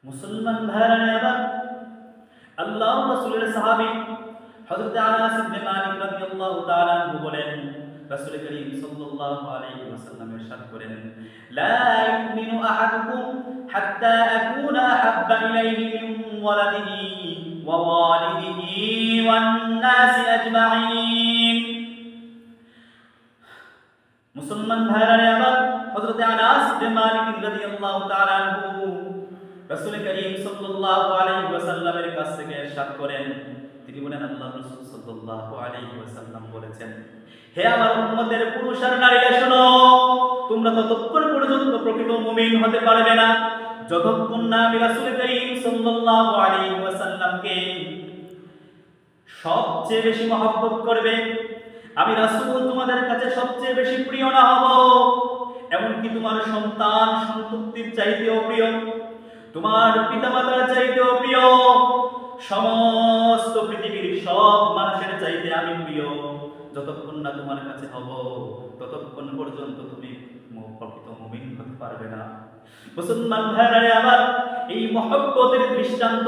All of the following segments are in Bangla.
মুসলমান ভাইরা আবার আল্লাহর রাসূলের সাহাবী হযরত আনাস ইবনে মালিক রাদিয়াল্লাহু তাআলা আনহু বলেন, রাসূল করিম সাল্লাল্লাহু আলাইহি ওয়াসাল্লাম ইরশাদ করেন, লা ইউমিনু আহাদুকুম হাত্তা আকুনা আহাব্বা ইলাইহি মিন ওয়ালাদিহি ওয়া ওয়ালিদিহি ওয়ান নাসি আজমাইন। মুসলমান ভাইরা আবার হযরত আনাস ইবনে মালিক রাদিয়াল্লাহু তাআলা আনহু রাসূল করিম সাল্লাল্লাহু আলাইহি ওয়াসাল্লামের কাছ থেকে ইরশাদ করেন, তিনি বলেন, আল্লাহর রাসূল সাল্লাল্লাহু আলাইহি ওয়াসাল্লাম বলেছেন, হে আমার উম্মতের পুরুষ আর নারীরা শোনো, তোমরা ততক্ষণ পর্যন্ত প্রকৃত মুমিন হতে পারবে না যতক্ষণ না আমি রাসূল করিম সাল্লাল্লাহু আলাইহি ওয়াসাল্লামকে সবচেয়ে বেশি মহব্বত করবে, আমি রাসূল তোমাদের কাছে সবচেয়ে বেশি প্রিয় না হব, এমনকি তোমার সন্তান সন্ততির চাইতেও প্রিয়, তোমার পিতামাতার চাইতেও প্রিয়, সমস্ত পৃথিবীর সব মানুষের চাইতে আমি প্রিয় যতক্ষণ না তোমার কাছে হব, ততক্ষণ পর্যন্ত তুমি প্রকৃত মুমিন হতে পারবে না। মুসলমান ভাইরা আমার, এই মহব্বতের দৃষ্টান্ত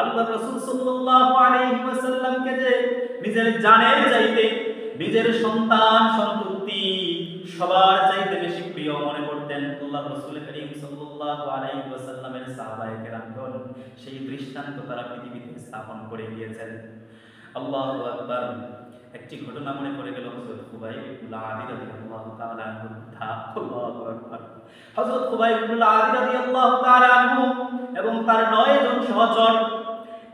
আল্লাহর রাসূল সাল্লাল্লাহু আলাইহি ওয়াসাল্লামকে যে নিজের জানের চাইতে নিজের সন্তান সন্ততি সবার চাইতে বেশি প্রিয় মনে করতেন আল্লাহর রাসূল করিম সাল্লাল্লাহু আলাইহি ওয়াসাল্লামের সাহাবায়ে কেরামগণ, সেই দৃষ্টান্ত তারা পৃথিবীতে স্থাপন করে গিয়েছেন। আল্লাহু আকবার। একটি ঘটনা মনে পড়ে গেল হযরত খুবাইব ইবনে আদি রাদিয়াল্লাহু তাআলা আনহু কথা। আল্লাহু আকবার। হযরত খুবাইব ইবনে আদি রাদিয়াল্লাহু তাআলা আনহু এবং তার 9 জন সহচর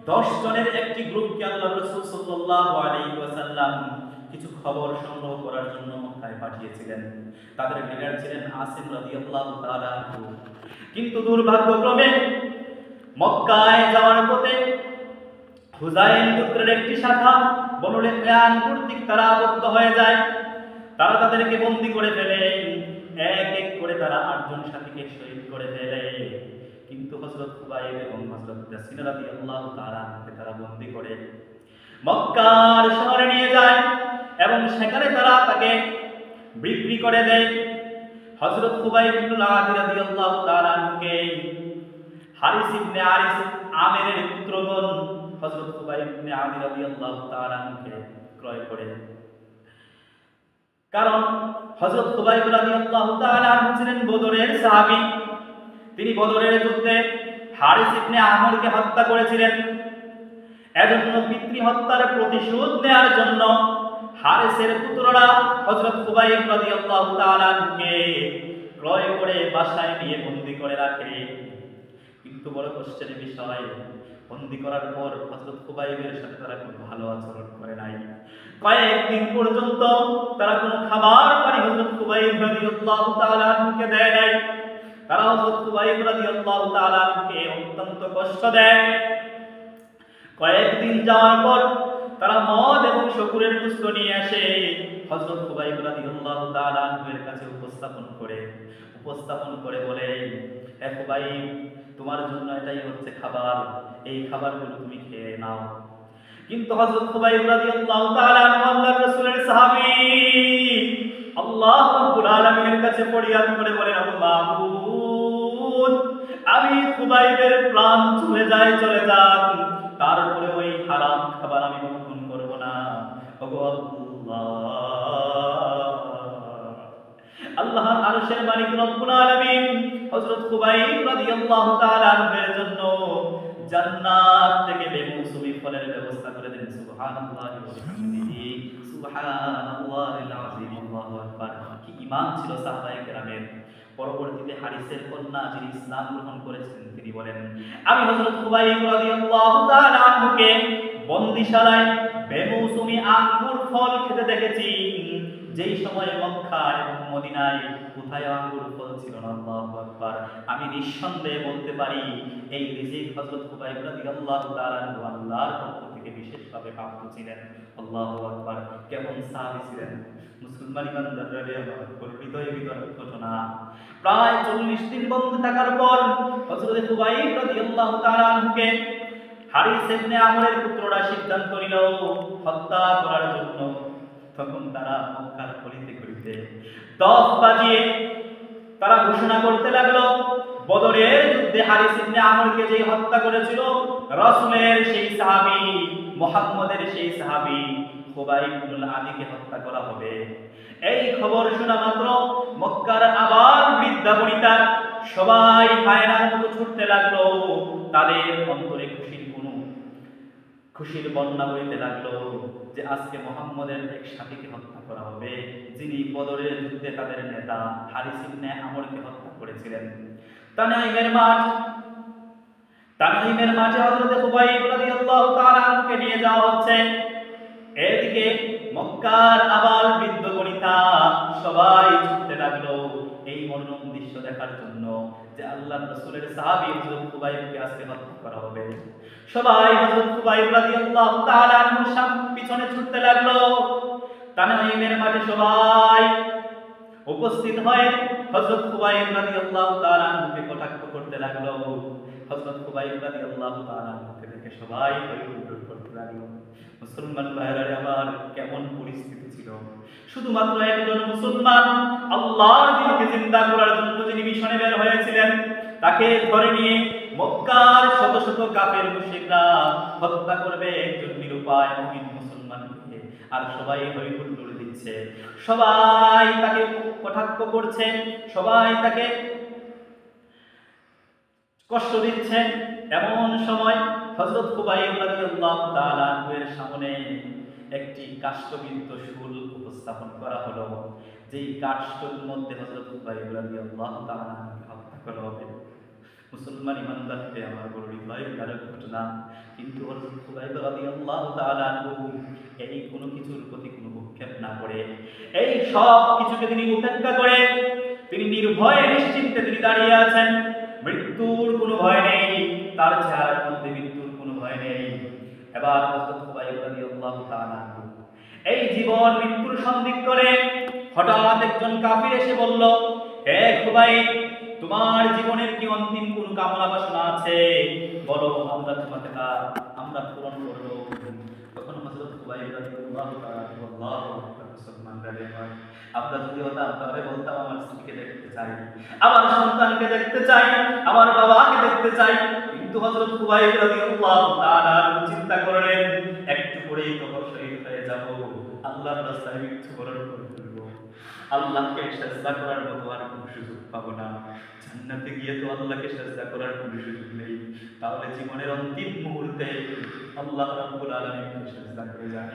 10 জনের একটি গ্রুপকে আল্লাহর রাসূল সাল্লাল্লাহু আলাইহি ওয়াসাল্লাম কিছু খবর সংগ্রহ করার জন্য মক্কায় পাঠিয়েছিলেন। তাদের লিডার ছিলেন আসিম রাদিয়াল্লাহু তাআলা আনহু। কিন্তু দুর্ভাগ্যক্রমে মক্কায় যাওয়ার পথে হুযাইল গোত্রের একটি শাখা বনু লিহয়ান কর্তৃক তারা আবদ্ধ হয়ে যায়। তারা তাদেরকে বন্দী করে ফেলে, এক এক করে তারা 8 জন সাথীকে শহীদ করে ফেলে। কিন্তু হযরত খুবাইব এবং হযরত ইয়াসিন রাদিয়াল্লাহু তাআলা আনহুকে তারা বন্দী করে মক্কার শহরে নিয়ে যায় এবং সেখানে তারা তাকে বিক্রি করে দেয়। হযরত খুবাইব ইবনে আদি রাদিয়াল্লাহু তাআলা আনহুকে হারিস ইবনে আরিস আমেরের পুত্রগণ হযরত খুবাইব ইবনে আদি রাদিয়াল্লাহু তাআলা আনহুকে ক্রয় করে। কারণ হযরত খুবাইব রাদিয়াল্লাহু তাআলা আনহু ছিলেন বদরের সাহাবী। তিনি বদরের যুদ্ধে হারিস ইবনে আমরকে হত্যা করেছিলেন। এজন্য পিতৃ হত্যার প্রতিশোধ নেয়ার জন্য হারিসের পুত্ররা হযরত খুবাইব রাদিয়াল্লাহু তাআলা আনহুকে ক্রয় করে বাসায় নিয়ে বন্দী করে রাখে। কিন্তু বড় কষ্টের বিষয়, বন্দী করার পর হযরত খুবাইবের সাথে তারা খুব ভালো আচরণ করে নাই। কয়েকদিন পর্যন্ত তারা কোনো খাবার পানি হযরত খুবাইব রাদিয়াল্লাহু তাআলা আনহুকে দেয় নাই। তারা হযরত খুবাইব রাদিয়াল্লাহু তাআলা আনহুকে অত্যন্ত কষ্ট দেয়। কয়েকদিন যাওয়ার পর তারা মদ এবং শকুরের গোশত নিয়ে আসে, হযরত খুবাইব রাদিয়াল্লাহু তাআলা আনহুর কাছে উপস্থাপন করে বলে, হে খুবাইব, তোমার জন্য এটাই হচ্ছে খাবার, এই খাবারগুলো তুমি খেয়ে নাও। কিন্তু হযরত খুবাইব রাদিয়াল্লাহু তাআলা আনহু আল্লাহর রাসূলের সাহাবী, আল্লাহ রাব্বুল আলামিনের কাছে ফরিয়াদ করে বলেন, ও মাবুদ, আমি খুবাইবের প্রাণ চলে যাক, তারপরে ওই হারাম খাবার আমি ভক্ষণ করব না। ওগো আল্লাহর আরশের মালিক রব্বুল আলামিন হযরত খুবাইব রাদিয়াল্লাহু তাআলা আনহুর জন্য জান্নাত থেকে বেমৌসুমি ফলের ব্যবস্থা করে দেন। সুবহানাল্লাহি ওয়া বিহামদিহি, সুবহানাল্লাহিল আযীম। আল্লাহু আকবার। কি ঈমান ছিল সাহাবায়ে কেরামের। পরবর্তীতে হারিসের কন্যা যিনি ইসলাম গ্রহণ করেছিলেন, তিনি বলেন, আমি হযরত খুবাইব রাদিয়াল্লাহু তাআলা আনহুকে বন্দিশালায় বেমৌসুমি আঙ্গুর ফল খেতে দেখেছি, যেই সময় মক্কা এবং মদিনায় কোথায় আঙ্গুর ফল ছিল না। আল্লাহু আকবার। আমি নিঃসন্দেহে বলতে পারি এই রিজিক হযরত খুবাইব রাদিয়াল্লাহু তাআলা আনহু আল্লাহর পক্ষ থেকে বিশেষভাবে প্রাপ্ত ছিলেন। আল্লাহু আকবার। কেমন সাহাবী ছিলেন মুসলমান ইমানদাররা, আমার হৃদয় বিদারক ঘটনা। প্রায় 40 দিন বন্ধ থাকার পর হযরত খুবাইব রাদিয়াল্লাহু তাআলা আনহুকে হারিস ইবনে আমরের পুত্ররা সিদ্ধান্ত নিল হত্যা করার জন্য। তখন তারা মক্কার গলিতে গলিতে দফ বাজিয়ে তারা ঘোষণা করতে লাগলো, বদরের যুদ্ধে হারিস ইবনে আমরকে যে হত্যা করেছিল রাসূলের সেই সাহাবী, মুহাম্মদের সেই সাহাবী খুবাইব ইবনে আদিকে হত্যা করা হবে। এই খবর শোনা মাত্র মক্কার আবার বৃদ্ধা বনিতা সবাই হায়নার মতো ছুটতে লাগলো। তাদের অন্তরে খুশির বন্যা বইতে লাগলো যে আজকে মুহাম্মদের এক সাথীকে হত্যা করা হবে, যিনি বদরের যুদ্ধে তাদের নেতা হারিস ইবনে আমরকে হত্যা করেছিলেন। তানঈমের মাঠে হযরত খুবাইব রাদিয়াল্লাহু তাআলা আনহুকে নিয়ে যাওয়া হচ্ছে। এদিকে মক্কার আবাল বৃদ্ধ বনিতা সবাই ছুটতে লাগলো এই মনোরম দৃশ্য দেখার জন্য যে আল্লাহর রাসূলের সাহাবী হযরত খুবাইবকে আজকে হত্যা করা হবে। সবাই হযরত খুবাইব রাদিয়াল্লাহু তাআলা আনহুর পিছনে ছুটতে লাগলো। তানঈমের মাঠে সবাই উপস্থিত হয়ে হযরত খুবাইব রাদিয়াল্লাহু তাআলা আনহুকে কটাক্ষ করতে লাগলো। হযরত খুবাইব রাদিয়াল্লাহু তাআলা আনহুকে দেখে সবাই হইহুল্লোড় করতে লাগলো। মুসলমান ভাইরা আমার কেমন পরিস্থিতি ছিল! শুধুমাত্র একজন মুসলমান আল্লাহর দ্বীনকে জিন্দা করার জন্য যিনি মিশনে বের হয়েছিলেন, তাকে ধরে নিয়ে মক্কার শত শত কাফের মুশরিকরা হত্যা করবে একজন নিরুপায় মুমিন মুসলমানকে। আর সবাই হইহুল্লোড় দিচ্ছে, সবাই তাকে কটাক্ষ করছে, সবাই তাকে কষ্ট দিচ্ছে। এমন সময় হযরত খুবাইব রাদিয়াল্লাহু তাআলা আনহুর সামনে একটি কাষ্ঠবিদ্ধ শুল উপস্থাপন করা হলো, যেই কাষ্ঠের মধ্যে হযরত খুবাইব রাদিয়াল্লাহু তাআলা আনহুকে হত্যা করা হবে। মুসলমান ইমানদারকে আমার বড় হৃদয়বিদারক ঘটনা। কিন্তু হযরত খুবাইব রাদিয়াল্লাহু তাআলা আনহু এই কোনো কিছুর প্রতি কোনো ভ্রুক্ষেপ না করে, এই সব কিছুকে তিনি উপেক্ষা করে তিনি নির্ভয়ে নিশ্চিন্তে তিনি দাঁড়িয়ে আছেন। মৃত্যুর কোনো ভয় নেই, তার চেহারার মধ্যে মৃত্যুর কোনো ভয় নেই। এবার হযরত খুবাইব রাদিয়াল্লাহু তাআলা আনহু এই জীবন মৃত্যুর সন্দিগ্ধে হঠাৎ একজন কাফির এসে বলল, হে খুবাইব, তোমার জীবনের কি অন্তিম কোন কামনা বাসনা আছে? বলো, আমরা তোমাকে আমরা পূরণ করব। তখন হযরত খুবাইব রাদিয়াল্লাহু তাআলা আল্লাহু আকবার, মুসলমান ভাই, আমরা যদি হতাম তাহলে বলতাম আমার স্ত্রীকে দেখতে চাই, আমার সন্তানকে দেখতে চাই, আমার বাবাকে দেখতে চাই। কিন্তু হযরত খুবাইব রাদিয়াল্লাহু তাআলা চিন্তা করলেন, একটু পরেই তো শহীদ হয়ে যাব, আল্লাহর রাস্তায় মৃত্যুবরণ করে ফেলব, আল্লাহকে সিজদা করার মতো আর কোনো সুযোগ পাবো না। জান্নাতে গিয়ে তো আল্লাহকে সিজদা করার কোনো সুযোগ নেই, তাহলে জীবনের অন্তিম মুহূর্তে আল্লাহ রাব্বুল আলামিনকে সিজদা করে যাই।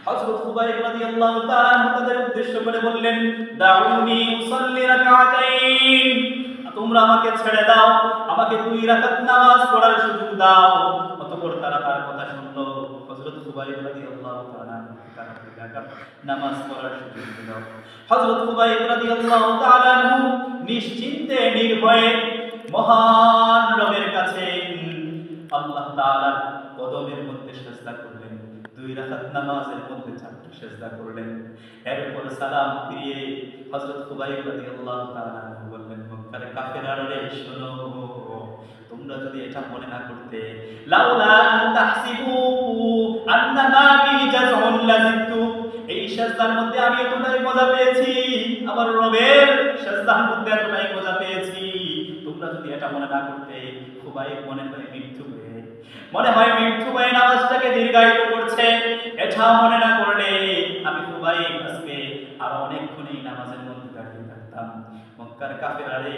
হযরত খুবাইব রাদিয়াল্লাহু তাআলা তাদের উদ্দেশ্য করে বললেন, দাউনি উসাল্লি রাকাতাইন, তোমরা আমাকে ছেড়ে দাও, আমাকে 2 রাকাত নামাজ পড়ার সুযোগ দাও। অতঃপর তারা তার কথা শুনল। হযরত খুবাইব রাদিয়াল্লাহু তাআলা তারা 2 রাকাত নামাজ পড়ার সুযোগ দিল। হযরত খুবাইব রাদিয়াল্লাহু তাআলা নিশ্চিন্তে নির্ভয়ে মহান রবের কাছে আল্লাহ তাআলার কদমের মধ্যে সিজদা করলেন। 2 রাকাত নামাজের মধ্যে 4টি সিজদা করলেন। এরপর সালাম ফিরিয়ে হযরত খুবাইব রাদিয়াল্লাহু তাআলা বললেন, মক্কার কাফেররা রে শোনো, তোমরা যদি এটা মনে না করতে, লাউলা তাহসিবু আন্নামা বি জাযউন লাযিতু, এই সিজদার মধ্যে আমি এতটাই মজা পেয়েছি, আমার রবের সিজদার মধ্যে এতটাই মজা পেয়েছি, তোমরা যদি এটা মনে না করতে, খুবাইব মনে হয় মৃত্যু ভয়ে নামাজটাকে দীর্ঘায়িত করছে, এটা মনে না করলে আমি খুবাইব আজকে আরো অনেকক্ষণ এই নামাজের মধ্যে দাঁড়িয়ে থাকতাম। মক্কার কাফেররা রে,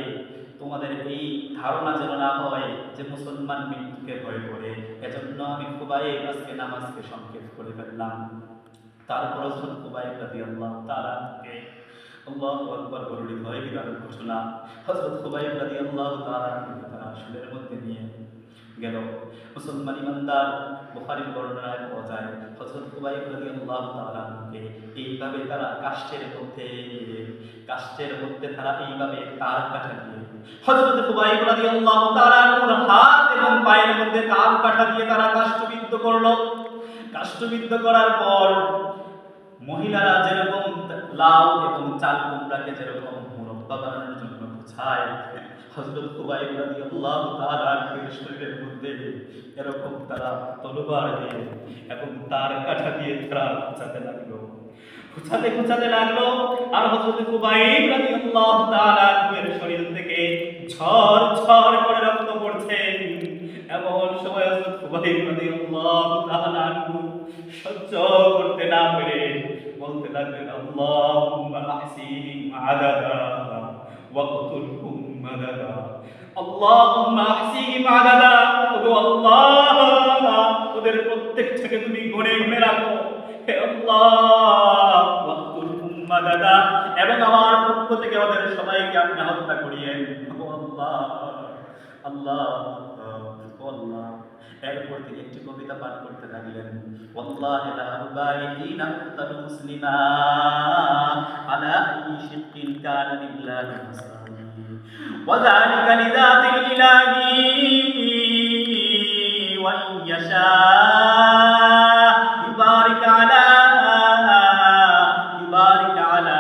তোমাদের এই ধারণা যেন না হয় যে মুসলমান মৃত্যুকে ভয় করে, এজন্য আমি খুবাইব আজকে নামাজকে সংক্ষেপ করে ফেললাম। তারপর হযরত খুবাইব রাদিয়াল্লাহু তাআলা আল্লাহু আকবার বলে হৃদয়বিদারক ঘোষণা। হযরত খুবাইব রাদিয়াল্লাহু তাআলা তারা আসলের মধ্যে নিয়ে গেল। মুসলমান ইমানদার বুখারীর বর্ণনায় পাওয়া যায়, হযরত খুবাইব রাদিয়াল্লাহু তাআলা এইভাবে তারা কাষ্ঠের মধ্যে তারা এইভাবে তার কাটা দিয়ে, হযরত খুবাইব রাদিয়াল্লাহু তাআলা হাত এবং পায়ের মধ্যে তার কাটা দিয়ে তারা কাষ্ঠবিদ্ধ করলো। কাষ্ঠবিদ্ধ করার পর মহিলারা যেরকম লাউ এবং চাল কুমড়াকে যেরকম মুরব্বা বানানোর জন্য বোঝায়, হযরত খুবাইব রাদিয়াল্লাহু তাআলা শরীরের মধ্যে এরকম তারা তলোয়ার দিয়ে এবং তার কাঠা দিয়ে তারা চালাতে লাগলো। খুঁচাতে খুঁচাতে লাগলো। আর হযরত খুবাইব রাদিয়াল্লাহু তাআলা আনহুর শরীর থেকে ঝর ঝর করে রক্ত পড়ছে। এমন সময় হযরত খুবাইব রাদিয়াল্লাহু তাআলা আনহু সহ্য করতে না পেরে বলতে লাগলেন, আল্লাহুম্মা আহসিহিম আদাদা ওয়াকতুলহুম মাদাদা। আল্লাহুম্মা আহসিহিম আদাদা, ওগো আল্লাহ, ওদের প্রত্যেকটাকে তুমি গুণে গুণে রাখো হে আল্লাহ। ওয়াকতুলহুম মাদাদা, এবং আমার পক্ষ থেকে ওদের সবাইকে আপনি হত্যা করিয়েন ও আল্লাহ। আল্লাহ আল্লাহ। এরপর তিনি একটি কবিতা পাঠ করতে লাগলেন, ওয়াল্লাহি লা উবালি হিনা আক্তালু মুসলিমা আলা আইয়ি শিক্কিন কানা লিল্লাহি মাসালি ওয়া যালিকা লিযাতিল ইলাহি ওয়া ইন ইয়াশা ইবারিক আলা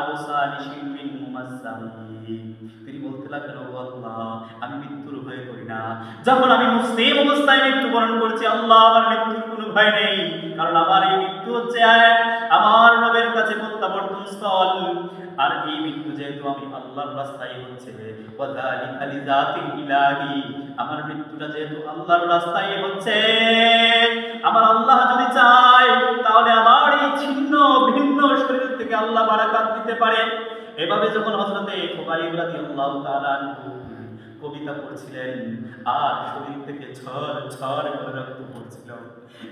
আওসালি শিল্পিন মুমাসসালি। তিনি বলতে লাগলেন, ও আল্লাহ, আমি মৃত্যুর ভয় করি না। যখন আমি মুসলিম অবস্থায় মৃত্যুবরণ করছি, আল্লাহ, আমার মৃত্যুর কোনো ভয় নেই, কারণ আমার এই মৃত্যু হচ্ছে আমার রবের কাছে প্রত্যাবর্তন স্থল। আর এই মৃত্যু যেহেতু আমি আল্লাহর রাস্তায় হচ্ছে, ওয়াযালিকা লিযাতিল ইলাহি, আমার মৃত্যুটা যেহেতু আল্লাহর রাস্তায় হচ্ছে, আমার আল্লাহ যদি চায় তাহলে আমার এই ছিন্ন ভিন্ন শরীর থেকে আল্লাহ বারাকাত দিতে পারে। এভাবে যখন হযরতে খুবাইব রাদিয়াল্লাহু তাআলা আনহু কবিতা পড়ছিলেন আর শরীর থেকে ঝর ঝর করে রক্ত পড়ছিল,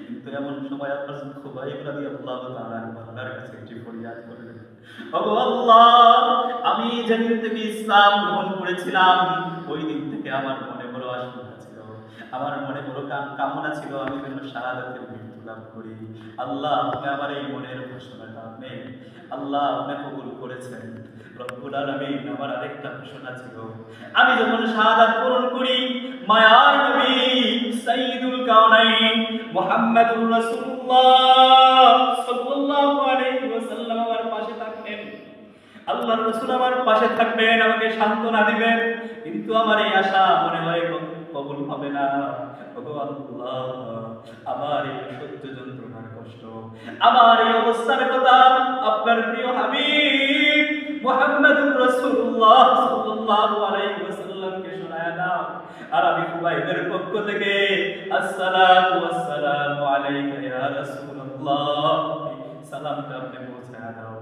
কিন্তু এমন সময় হযরত খুবাইব রাদিয়াল্লাহু তাআলা আল্লাহর কাছে একটি ফরিয়াদ করলেন, ওগো আল্লাহ, আমি যেদিন থেকে ইসলাম গ্রহণ করেছিলাম ওই দিন থেকে আমার মনে বড় আশঙ্কা ছিল, আমার মনে বড় কামনা ছিল আমি যেন শাহাদাতের মৃত্যু লাভ করি। আল্লাহ, আপনি আমার এই মনের ঘোষণাটা আপনি আল্লাহ আপনি কবুল করেছেন। রব্বুল আলামিন, আমার আরেকটা ঘোষণা ছিল, আমি যখন শাহাদাত বরণ করি, মায়ার নবী সাইয়্যিদুল কাওনাইন মুহাম্মাদুর রাসূলুল্লাহ সাল্লাল্লাহু আলাইহি ওয়াসাল্লাম আমার পাশে থাকবেন। আল্লাহর রাসূল আমার পাশে থাকবেন, আমাকে সান্ত্বনা দিবেন, কিন্তু আমার এই আশা মনে হয় কবুল হবে না। ওগো আল্লাহ, আমার এই সহ্য যন্ত্রণার কষ্ট, আমার এই অবস্থার কথা আপনার প্রিয় হাবিব মুহাম্মাদুর রাসূলুল্লাহ সাল্লাল্লাহু আলাইহি ওয়াসাল্লামকে শোনায়া দাও। আর আমি খুবাইবের পক্ষ থেকে আসসালাতু ওয়াসসালামু আলাইকা ইয়া রাসূলুল্লাহ, সালামটা আপনি পৌঁছায়া দাও।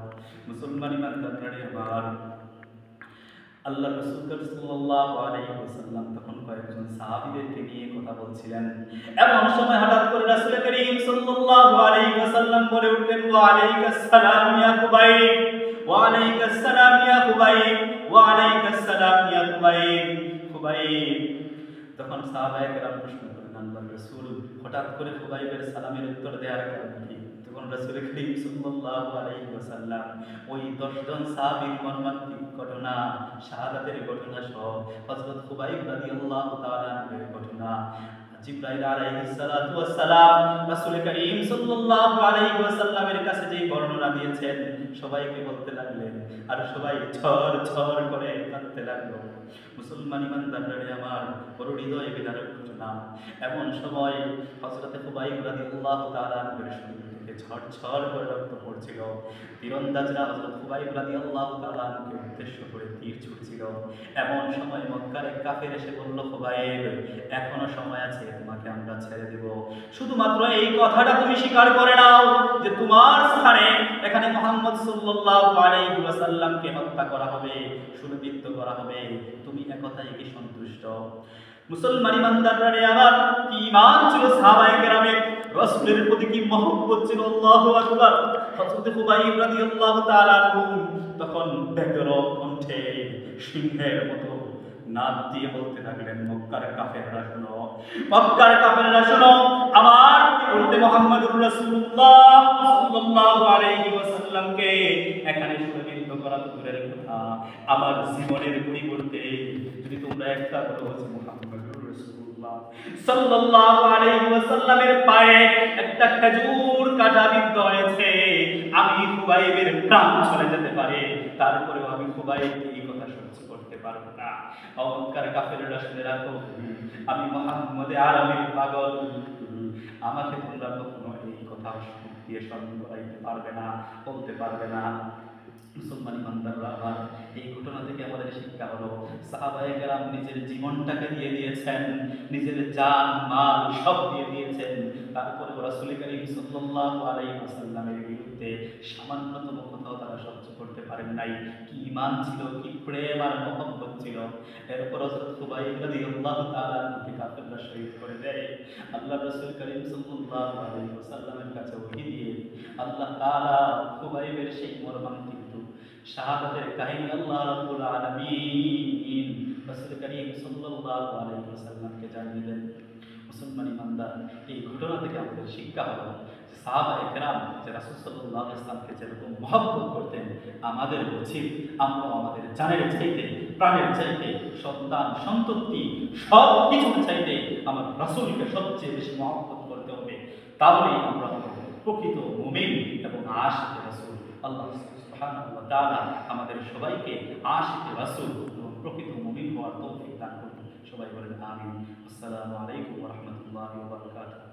মুসলমান ইমানদাররা আমার, আল্লাহ রাসূল সাল্লাল্লাহু আলাইহি ওয়াসাল্লাম তখন কয়েকজন সাহাবীদেরকে নিয়ে কথা বলছিলেন। এমন সময় হঠাৎ করে রাসূল করিম সাল্লাল্লাহু আলাইহি ওয়াসাল্লাম বলে উঠলেন, ওয়া আলাইকাস সালাম ইয়া খুবাইব, ওয়া আলাইকাস সালাম ইয়া খুবাইব, ওয়া আলাইকাস সালাম ইয়া খুবাইব। খুবাইব। তখন সাহাবায়ে কেরাম প্রশ্ন করলেন, আল্লাহর রাসূল, হঠাৎ করে খুবাইবের সালামের উত্তর দেওয়ার কারণ কি? তখন রাসূল করিম সাল্লাল্লাহু আলাইহি ওয়াসাল্লাম ওই 10 জন সাহাবীর মর্মান্তিক ঘটনা, শাহাদাতের ঘটনা সহ হযরত খুবাইব রাদিয়াল্লাহু তাআলা আনহুর ঘটনা, জিবরাইল আলাইহিস সালাতু ওয়াস সালাম রাসূল করিম সাল্লাল্লাহু আলাইহি ওয়াসাল্লামের কাছে যে বর্ণনা দিয়েছেন সবাইকে বলতে লাগলেন, আর সবাই ঝর ঝর করে কাঁদতে লাগলো। মুসলমান ইমানদাররা আমার, বড় হৃদয় বিদারক ঘটনা। এমন সময় হযরত খুবাইব রাদিয়াল্লাহু তাআলা আনহুর শরীর থেকে ঝর ঝর করে রক্ত পড়ছিল। তীরন্দাজরা হযরত খুবাইব রাদিয়াল্লাহু তাআলা আনহুকে উদ্দেশ্য করে তীর ছুড়ছিল। এমন সময় মক্কার এক কাফের এসে বলল, খুবাইব, এখনো সময় আছে, তোমাকে আমরা ছেড়ে দেব, শুধুমাত্র এই কথাটা তুমি স্বীকার করে নাও যে তোমার স্থানে এখানে মুহাম্মদ সাল্লাল্লাহু আলাইহি ওয়াসাল্লামকে হত্যা করা হবে, সুলভিত করা হবে। তুমি একথায় কি সন্তুষ্ট? মুসলমান ইমানদাররা আমার, কি ঈমান ছিল সাহাবায়ে কেরামের, রাসূলের প্রতি কি মহব্বত ছিল। আল্লাহু আকবার। হযরত খুবাইব রাদিয়াল্লাহু তাআলা আনহু তখন ব্যগ্র কণ্ঠে সিংহের মতো নাদ দিয়ে বলতে লাগলেন, মক্কার কাফেররা শোনো, মক্কার কাফেররা শোনো, আমার পরিবর্তে মুহাম্মদুর রাসূলুল্লাহ সাল্লাল্লাহু আলাইহি ওয়াসাল্লামকে এখানে সুরক্ষিত করা তো দূরের কথা, আমার জীবনের পরিবর্তে যদি তোমরা একটা বলো যে মুহাম্মদুর রাসূলুল্লাহ সাল্লাল্লাহু আলাইহি ওয়াসাল্লামের পায়ে একটা খেজুর কাটা বিদ্ধ হয়েছে, আমি খুবাইবের প্রাণ চলে যেতে পারে, তারপরেও আমি খুবাইবকে এই কথা সহ্য করতে পারবো না। মক্কার কাফেররা শুনে রাখো, আমি মুহাম্মদে আরবীর পাগল, আমাকে তোমরা কখনো এই কথা দিয়ে স্মরণ করাইতে পারবে না, বলতে পারবে না। মুসলমান ইমানদাররা আবার এই ঘটনা থেকে আমাদের শিক্ষা হলো, সাহাবায়ে কেরাম নিজের জীবনটাকে দিয়ে দিয়েছেন, নিজের জান মাল সব দিয়ে দিয়েছেন, তারপরে রাসূল করিম সাল্লাল্লাহু আলাইহি ওয়াসাল্লামের বিরুদ্ধে সামান্যতম কোথাও তারা সহ্য করতে পারেন নাই। কি ঈমান ছিল, কি প্রেম আর মহব্বত ছিল। এরপর হযরত খুবাইব রাদিয়াল্লাহু তাআলা আনহুকে কাফেররা শহীদ করে দেয়। আল্লাহ রাসূল করিম সাল্লাল্লাহু আলাইহি ওয়াসাল্লামের কাছে ওহী দিয়ে আল্লাহ তাআলা খুবাইবের সেই মর্মান্তিক শাহাদাতের কাহিনী আল্লাহ রাব্বুল আলামিন রাসূল করিম সাল্লাল্লাহু আলাইহি ওয়াসাল্লামকে জানিয়ে দেন। মুসলমান ইমানদার, এই ঘটনা থেকে আমাদের শিক্ষা হলো যে সাহাবায়ে কেরাম যে রাসূল সাল্লাল্লাহু আলাইহি ওয়াসাল্লামকে যেরকম মহব্বত করতেন, আমাদের উচিত আমরা আমাদের জানের চাইতে, প্রাণের চাইতে, সন্তান সন্ততি সব কিছুর চাইতে আমার রাসূলকে সবচেয়ে বেশি মহব্বত করতে হবে। তাহলেই আমরা প্রকৃত মুমিন এবং আশিকে রাসূল। আল্লাহ সুবহানাহু ওয়া তাআলা আমাদের সবাইকে আশিকে রাসূল এবং প্রকৃত মুমিন হওয়ার তৌফিক দান করুন। সবাই বলেন আমিন। আসসালামু আলাইকুম ওয়া রাহমাতুল্লাহি ওয়া বারাকাতুহু।